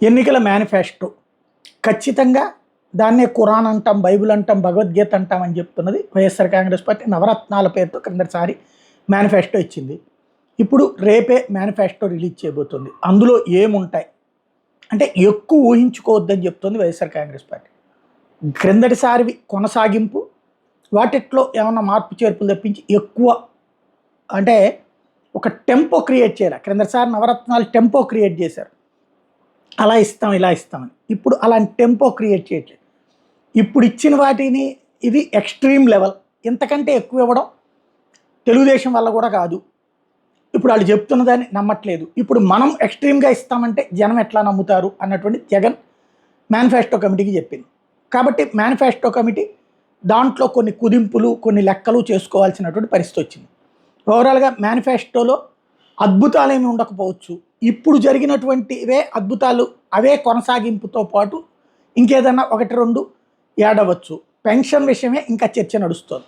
ఎన్నికల మేనిఫెస్టో ఖచ్చితంగా దాన్నే ఖురాన్ అంటాం, బైబిల్ అంటాం, భగవద్గీత అంటాం అని చెప్తున్నది వైఎస్ఆర్ కాంగ్రెస్ పార్టీ. నవరత్నాల పేరుతో క్రిందటిసారి మేనిఫెస్టో ఇచ్చింది. ఇప్పుడు రేపే మేనిఫెస్టో రిలీజ్ చేయబోతుంది. అందులో ఏముంటాయి అంటే ఎక్కువ ఊహించుకోవద్దని చెప్తుంది వైఎస్ఆర్ కాంగ్రెస్ పార్టీ. క్రిందటిసారివి కొనసాగింపు, వాటిట్లో ఏమన్నా మార్పు చేర్పులు తప్పించి ఎక్కువ అంటే ఒక టెంపో క్రియేట్ చేయాలి. క్రిందటిసారి నవరత్నాలు టెంపో క్రియేట్ చేశారు, అలా ఇస్తాం ఇలా ఇస్తామని. ఇప్పుడు అలాంటి టెంపో క్రియేట్ చేయట్లేదు. ఇప్పుడు ఇచ్చిన వాటిని ఇది ఎక్స్ట్రీమ్ లెవెల్, ఇంతకంటే ఎక్కువ ఇవ్వడం తెలుగుదేశం వల్ల కూడా కాదు. ఇప్పుడు వాళ్ళు చెప్తున్నదాన్ని నమ్మట్లేదు. ఇప్పుడు మనం ఎక్స్ట్రీమ్గా ఇస్తామంటే జనం ఎట్లా నమ్ముతారు అన్నటువంటి జగన్ మేనిఫెస్టో కమిటీకి చెప్పింది. కాబట్టి మేనిఫెస్టో కమిటీ దాంట్లో కొన్ని కుదింపులు, కొన్ని లెక్కలు చేసుకోవాల్సినటువంటి పరిస్థితి వచ్చింది. ఓవరాల్గా మేనిఫెస్టోలో అద్భుతాలు ఏమి ఉండకపోవచ్చు. ఇప్పుడు జరిగినటువంటివే అద్భుతాలు, అవే కొనసాగింపుతో పాటు ఇంకేదన్నా ఒకటి రెండు యాడ్ అవ్వచ్చు. పెన్షన్ విషయమే ఇంకా చర్చ నడుస్తుంది.